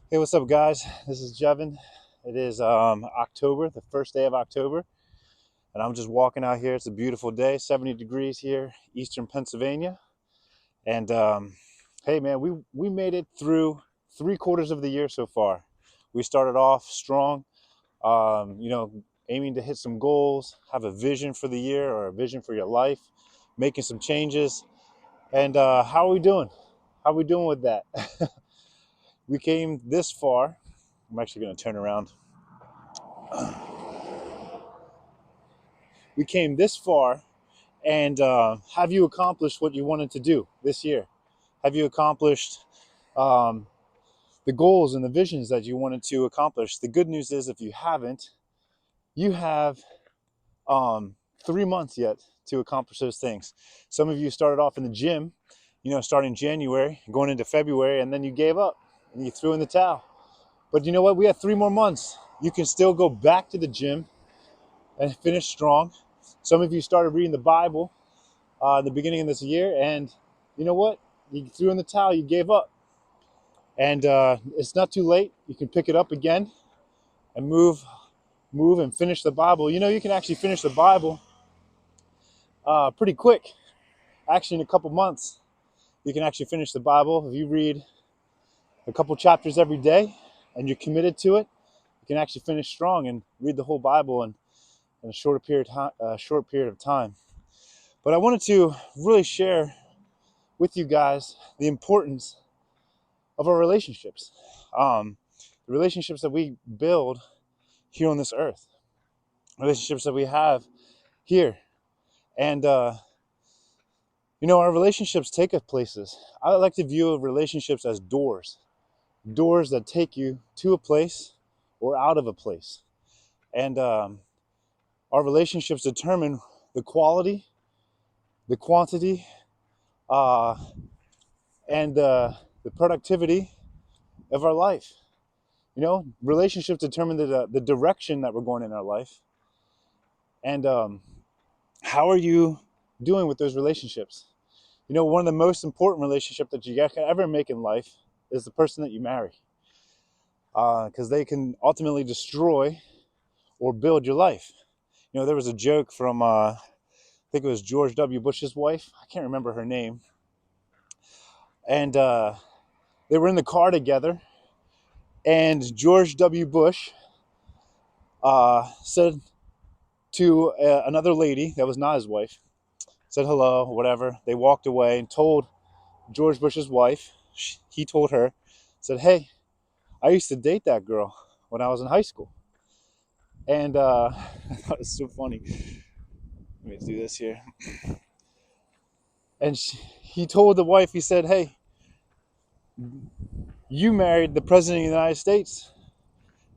Hey, what's up, guys? This is Jevin. It is October, the first day of October, and I'm just walking out here. It's a beautiful day, 70 degrees here, eastern Pennsylvania. And hey, man, we made it through 3 quarters of the year so far. We started off strong, aiming to hit some goals, have a vision for the year or a vision for your life, making some changes. And how are we doing? How are we doing with that? We came this far. I'm actually going to turn around. We came this far, and have you accomplished what you wanted to do this year? Have you accomplished um, the goals and the visions that you wanted to accomplish? The good news is, if you haven't, you have um, 3 months yet to accomplish those things. Some of you started off in the gym, starting January, going into February, and then you gave up and you threw in the towel. But you know what? We have 3 more months. You can still go back to the gym and finish strong. Some of you started reading the Bible in the beginning of this year, and you know what? You threw in the towel, you gave up. And it's not too late. You can pick it up again and move and finish the Bible. You can actually finish the Bible pretty quick. Actually, in a couple months, you can actually finish the Bible. If you read a couple chapters every day and you're committed to it, you can actually finish strong and read the whole Bible in a short period of time. But I wanted to really share with you guys the importance of our relationships, the relationships that we build here on this earth, relationships that we have here. And, our relationships take us places. I like to view relationships as doors that take you to a place or out of a place. And our relationships determine the quality, the quantity, uh, and the productivity of our life. Relationships determine the direction that we're going in our life. And how are you doing with those relationships? One of the most important relationships that you can ever make in life is the person that you marry, because they can ultimately destroy or build your life. There was a joke from, I think it was George W. Bush's wife. I can't remember her name. And they were in the car together, and George W. Bush said to another lady that was not his wife, said hello, whatever. They walked away and told George Bush's wife, he told her, said, "Hey, I used to date that girl when I was in high school." And I thought it was so funny. Let me do this here. And he told the wife, he said, "Hey, you married the President of the United States.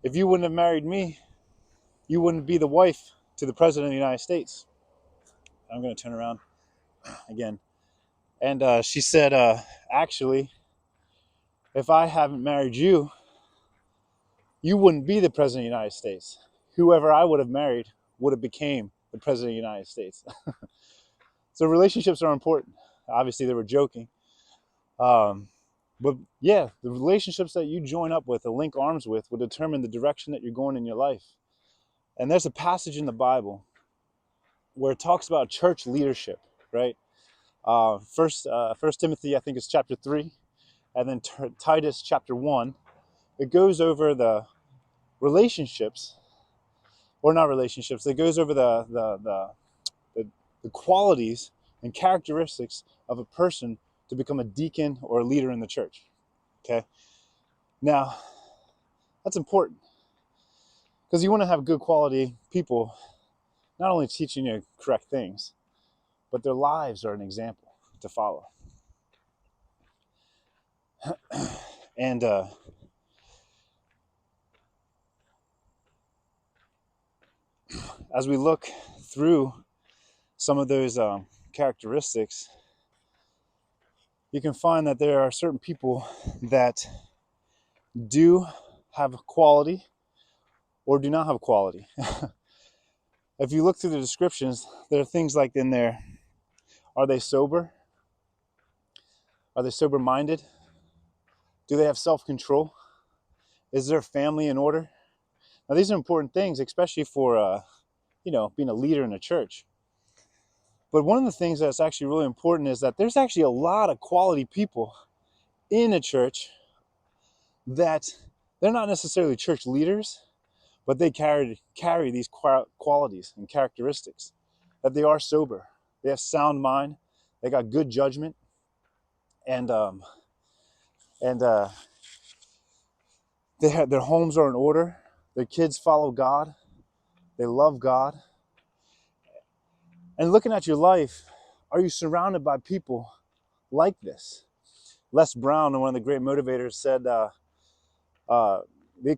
If you wouldn't have married me, you wouldn't be the wife to the President of the United States." I'm going to turn around again. And she said, "Actually, if I haven't married you, you wouldn't be the President of the United States. Whoever I would have married would have became the President of the United States." So relationships are important. Obviously, they were joking. But yeah, the relationships that you join up with, or link arms with, will determine the direction that you're going in your life. And there's a passage in the Bible where it talks about church leadership, right? First Timothy, I think, is chapter 3, and then Titus chapter 1. It goes over the relationships, or not relationships. It goes over the qualities and characteristics of a person to become a deacon or a leader in the church. Okay, now that's important because you want to have good quality people, not only teaching you correct things, but their lives are an example to follow. And as we look through some of those characteristics, you can find that there are certain people that do have quality or do not have quality. If you look through the descriptions, there are things like in there: are they sober? Are they sober-minded? Do they have self-control? Is their family in order? Now, these are important things, especially for, being a leader in a church. But one of the things that's actually really important is that there's actually a lot of quality people in a church that they're not necessarily church leaders, but they carry these qualities and characteristics, that they are sober, they have sound mind, they got good judgment, and and their homes are in order, their kids follow God, they love God. And looking at your life, are you surrounded by people like this? Les Brown, one of the great motivators, said, they,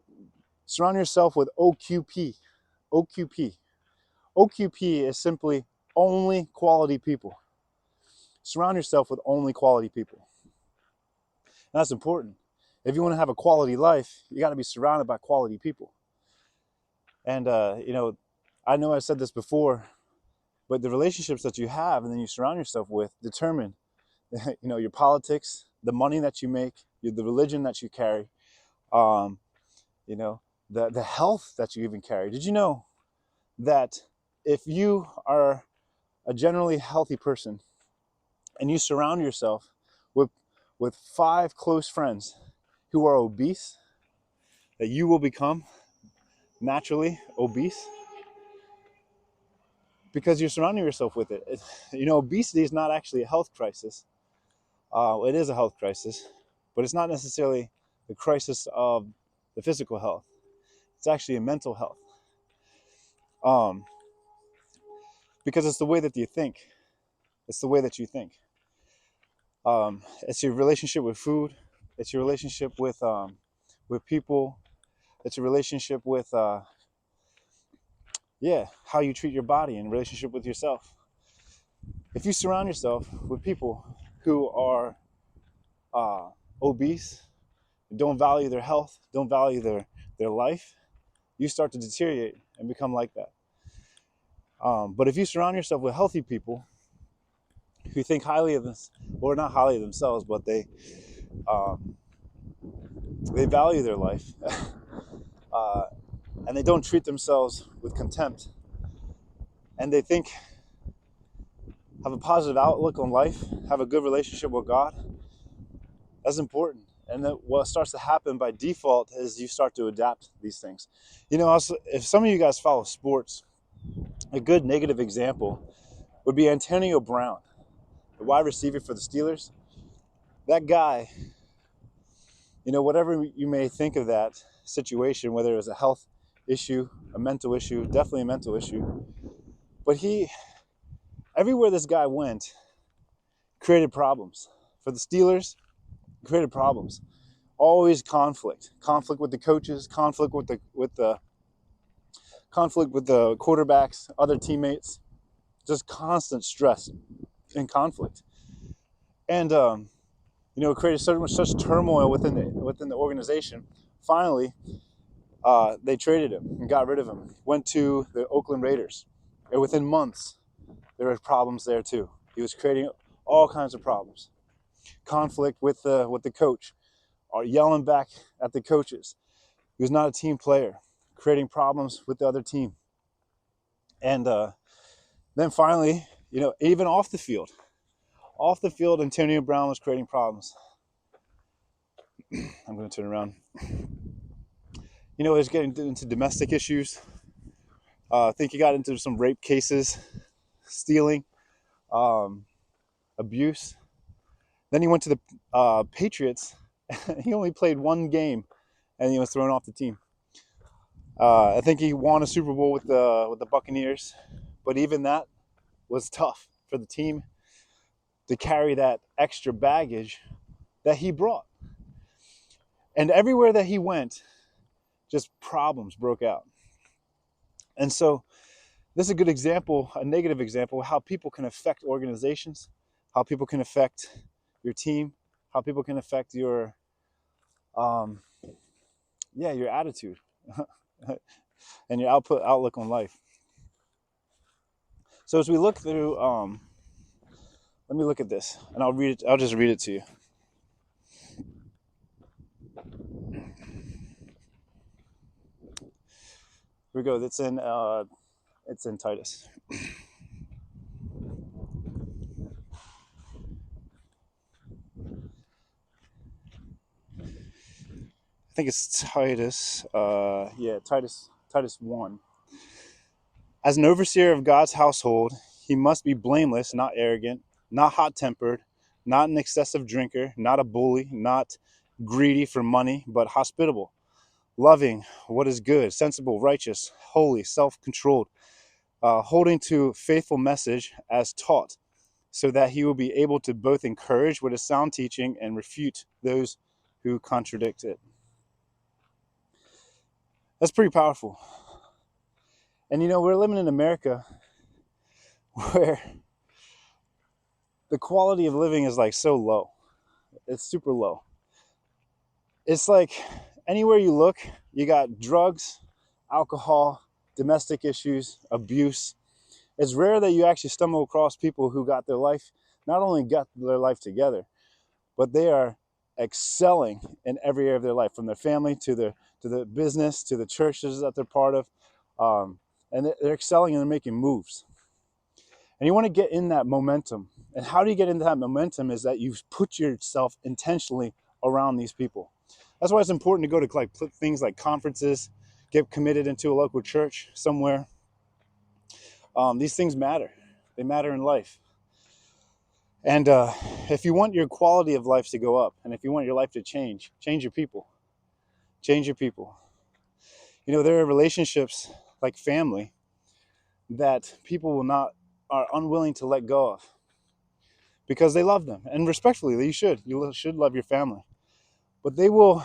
surround yourself with OQP. OQP. OQP is simply only quality people. Surround yourself with only quality people. And that's important. If you want to have a quality life, you got to be surrounded by quality people. And, I know I said this before, but the relationships that you have and then you surround yourself with determine, your politics, the money that you make, the religion that you carry, um, the health that you even carry. Did you know that if you are a generally healthy person and you surround yourself with 5 close friends who are obese, that you will become naturally obese because you're surrounding yourself with it. Obesity is not actually a health crisis. It is a health crisis, but it's not necessarily the crisis of the physical health. It's actually a mental health, um, because it's the way that you think. It's the way that you think. It's your relationship with food. It's your relationship with people. It's a relationship with how you treat your body and relationship with yourself. If you surround yourself with people who are uh, obese, don't value their health, don't value their life, you start to deteriorate and become like that. But if you surround yourself with healthy people who think highly of this, or not highly of themselves, but they value their life, uh, and they don't treat themselves with contempt, and they have a positive outlook on life, have a good relationship with God, that's important. And then what starts to happen by default is you start to adapt these things. Also, if some of you guys follow sports, a good negative example would be Antonio Brown, the wide receiver for the Steelers. That guy, whatever you may think of that situation, whether it was a health issue, a mental issue, definitely a mental issue, but everywhere this guy went, created problems. For the Steelers, created problems. Always conflict with the coaches, conflict with the quarterbacks, other teammates, just constant stress and conflict. And it created such turmoil within the organization. Finally, they traded him and got rid of him. Went to the Oakland Raiders, and within months, there were problems there too. He was creating all kinds of problems, conflict with the coach, or yelling back at the coaches. He was not a team player, creating problems with the other team. And then finally, even off the field, Antonio Brown was creating problems. I'm going to turn around. He was getting into domestic issues. I think he got into some rape cases, stealing, abuse. Then he went to the Patriots. He only played 1 game, and he was thrown off the team. I think he won a Super Bowl with the Buccaneers, but even that was tough for the team to carry that extra baggage that he brought. And everywhere that he went, just problems broke out. And so this is a good example, a negative example, of how people can affect organizations, how people can affect your team, how people can affect your your attitude and your outlook on life. So as we look through, let me look at this, and I'll just read it to you. Here we go. It's in Titus. I think it's Titus. Yeah, Titus 1. As an overseer of God's household, he must be blameless, not arrogant, not hot-tempered, not an excessive drinker, not a bully, not greedy for money, but hospitable, loving what is good, sensible, righteous, holy, self-controlled, holding to faithful message as taught, so that he will be able to both encourage what is sound teaching and refute those who contradict it. That's pretty powerful. And we're living in America where the quality of living is like so low. It's super low. It's like anywhere you look, you got drugs, alcohol, domestic issues, abuse. It's rare that you actually stumble across people who not only got their life together, but they are excelling in every area of their life, from their family to the business to the churches that they're part of, and they're excelling and they're making moves. And you want to get in that momentum. And how do you get into that momentum? Is that you put yourself intentionally around these people. That's why it's important to go to things like conferences, get committed into a local church somewhere. These things matter. They matter in life. And if you want your quality of life to go up, and if you want your life to change your people. Change your people. There are relationships like family that people are unwilling to let go of because they love them. And respectfully, you should love your family. But they will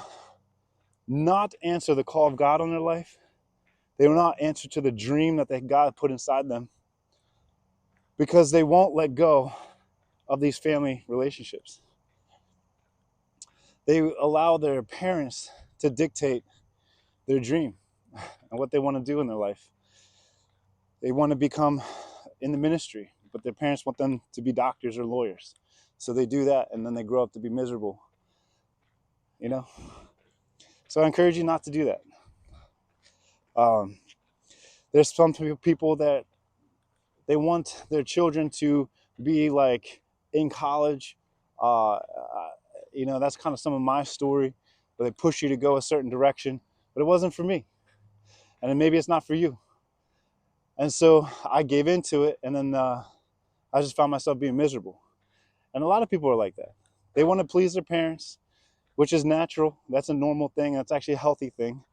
not answer the call of God on their life. They will not answer to the dream that God put inside them because they won't let go of these family relationships. They allow their parents to dictate their dream and what they want to do in their life. They want to become in the ministry, but their parents want them to be doctors or lawyers. So they do that, and then they grow up to be miserable. So I encourage you not to do that. There's some people that they want their children to be like in college. That's kind of some of my story, where they push you to go a certain direction, but it wasn't for me. And then maybe it's not for you. And so I gave into it, and then I just found myself being miserable. And a lot of people are like that. They want to please their parents, which is natural. That's a normal thing. That's actually a healthy thing.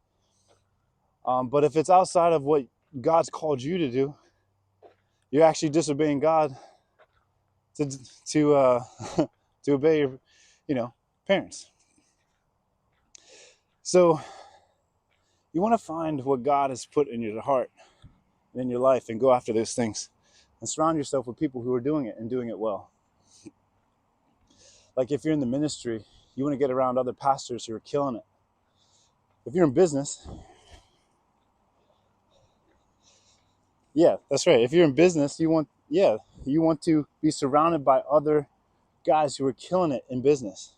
But if it's outside of what God's called you to do, you're actually disobeying God to to obey your parents. So you want to find what God has put in your heart and in your life and go after those things, and surround yourself with people who are doing it and doing it well. Like if you're in the ministry, you want to get around other pastors who are killing it. If you're in business, yeah, that's right. If you're in business, you want to be surrounded by other guys who are killing it in business,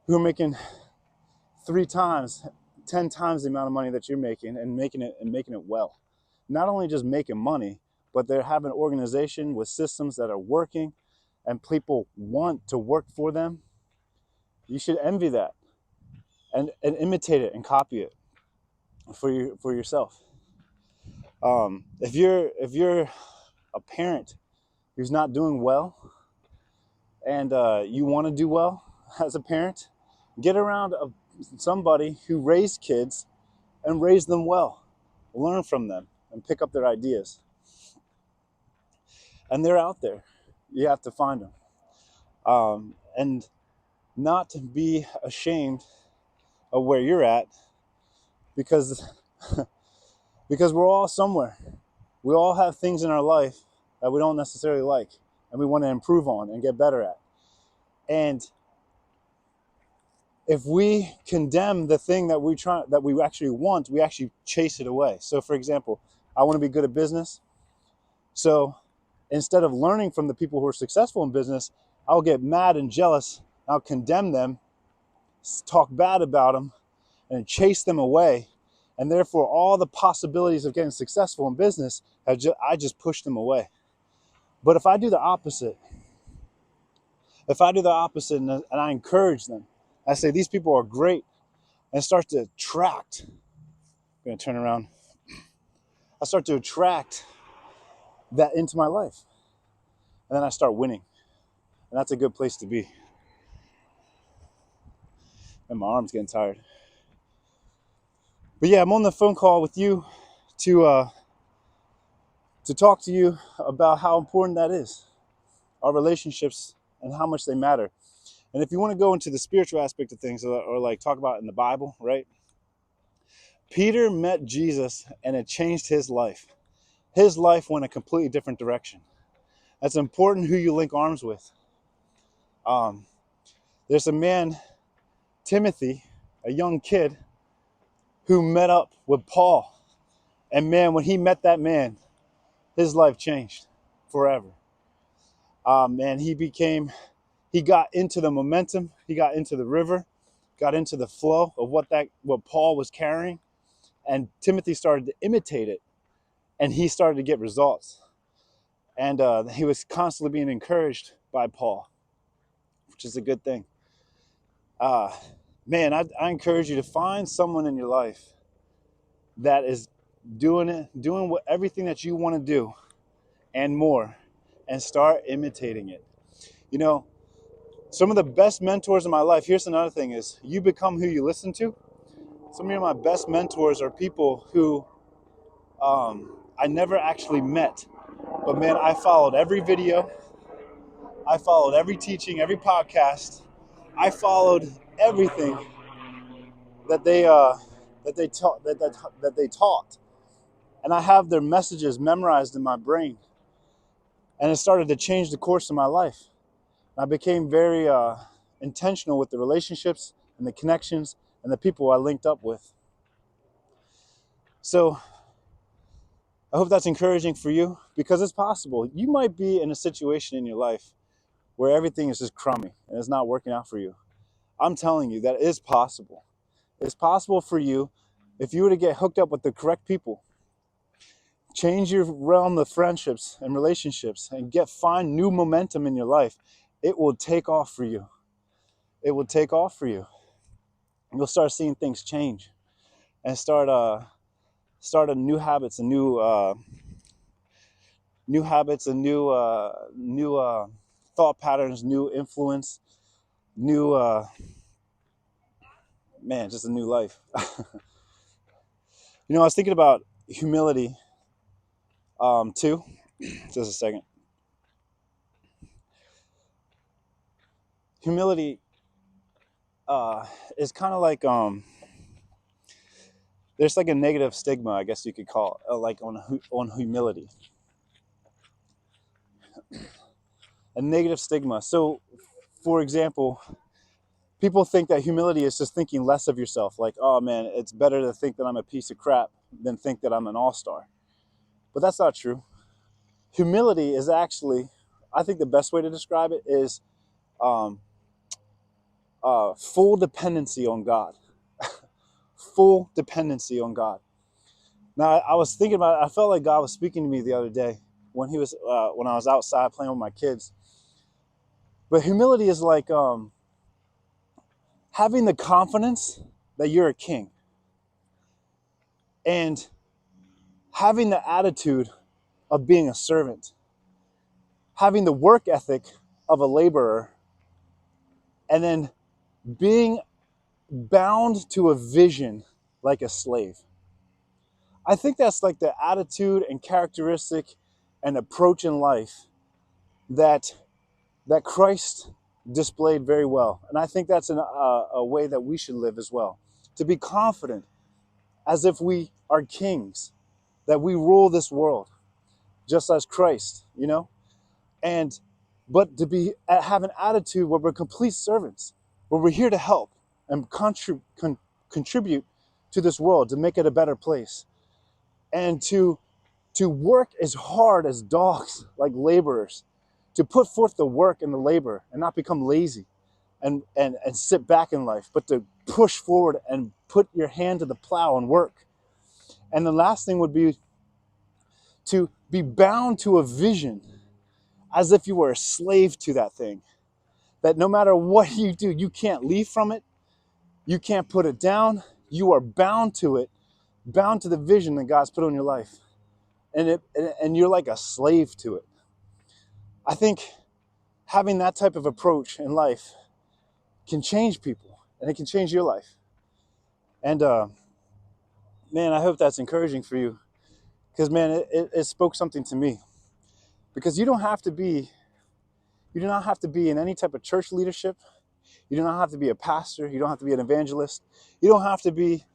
who are making 3 times, 10 times the amount of money that you're making, and making it well. Not only just making money, but they have an organization with systems that are working, and people want to work for them. You should envy that and imitate it and copy it for yourself. If you're a parent who's not doing well, and you want to do well as a parent, get around somebody who raised kids and raised them well. Learn from them and pick up their ideas. And they're out there. You have to find them. And not be ashamed of where you're at, because we're all somewhere. We all have things in our life that we don't necessarily like and we want to improve on and get better at. And if we condemn the thing that we actually want, we actually chase it away. So for example, I want to be good at business. So instead of learning from the people who are successful in business, I'll get mad and jealous. I'll condemn them, talk bad about them, and chase them away And therefore, all the possibilities of getting successful in business, I just push them away. But if I do the opposite, and I encourage them, I say, these people are great, and start to attract, I'm going to turn around, I start to attract that into my life. And then I start winning. And that's a good place to be. And my arm's getting tired. But yeah, I'm on the phone call with you to talk to you about how important that is, our relationships and how much they matter. And if you want to go into the spiritual aspect of things, or like talk about it in the Bible, right? Peter met Jesus and it changed his life. His life went a completely different direction. That's important who you link arms with. There's a man, Timothy, a young kid, who met up with Paul. And man, when he met that man, his life changed forever. And he got into the momentum, he got into the river, got into the flow of what Paul was carrying. And Timothy started to imitate it. And he started to get results. And he was constantly being encouraged by Paul, which is a good thing. Man, I encourage you to find someone in your life that is doing everything that you want to do and more, and start imitating it. You know, some of the best mentors in my life, here's another thing, is you become who you listen to. Some of my best mentors are people who I never actually met. But man, I followed every video. I followed every teaching, every podcast. I followed everything that they taught. And I have their messages memorized in my brain. And it started to change the course of my life. I became very intentional with the relationships and the connections and the people I linked up with. So I hope that's encouraging for you, because it's possible. You might be in a situation in your life where everything is just crummy and it's not working out for you. I'm telling you that is possible. It's possible for you if you were to get hooked up with the correct people, change your realm of friendships and relationships, and find new momentum in your life. It will take off for you. It will take off for you. You'll start seeing things change and start new habits and new thought patterns, new influence, new just a new life. I was thinking about humility too. Just a second. Humility is kind of like there's like a negative stigma, I guess you could call it, like on humility. A negative stigma. So, for example, people think that humility is just thinking less of yourself. Like, oh man, it's better to think that I'm a piece of crap than think that I'm an all-star. But that's not true. Humility is actually, I think the best way to describe it is full dependency on God. Full dependency on God. Now, I was thinking about it. I felt like God was speaking to me the other day when I was outside playing with my kids. But humility is like having the confidence that you're a king, and having the attitude of being a servant, having the work ethic of a laborer, and then being bound to a vision like a slave. I think that's like the attitude and characteristic and approach in life that Christ displayed very well. And I think that's a way that we should live as well. To be confident as if we are kings, that we rule this world just as Christ, but to have an attitude where we're complete servants, where we're here to help and contribute to this world to make it a better place, and to work as hard as dogs, like laborers, to put forth the work and the labor and not become lazy and sit back in life, but to push forward and put your hand to the plow and work. And the last thing would be to be bound to a vision as if you were a slave to that thing. That no matter what you do, you can't leave from it. You can't put it down. You are bound to it, bound to the vision that God's put on your life. And you're like a slave to it. I think having that type of approach in life can change people, and it can change your life. And man, I hope that's encouraging for you, because man, it spoke something to me. Because you do not have to be in any type of church leadership. You do not have to be a pastor. You don't have to be an evangelist. You don't have to be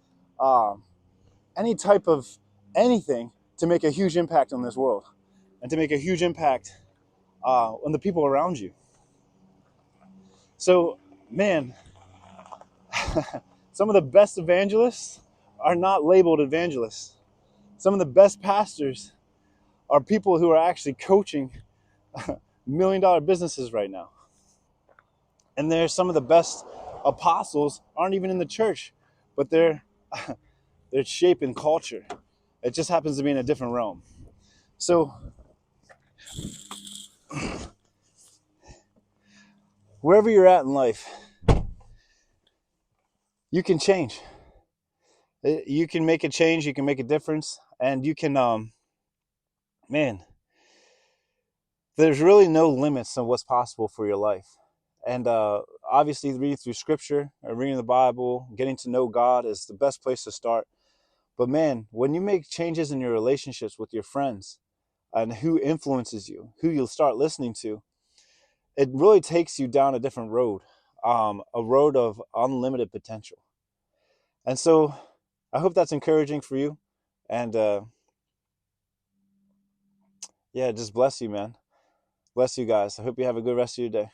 any type of anything to make a huge impact on this world and to make a huge impact on the people around you. So, man, some of the best evangelists are not labeled evangelists. Some of the best pastors are people who are actually coaching $1 million businesses right now. And there's some of the best apostles aren't even in the church, but they're shaping culture. It just happens to be in a different realm. So wherever you're at in life, you can change. You can make a change, you can make a difference, and you can, man, there's really no limits on what's possible for your life. And obviously, reading through scripture, or reading the Bible, getting to know God is the best place to start. But man, when you make changes in your relationships with your friends and who influences you, who you'll start listening to, it really takes you down a different road, a road of unlimited potential. And so I hope that's encouraging for you. And yeah, just bless you, man. Bless you guys. I hope you have a good rest of your day.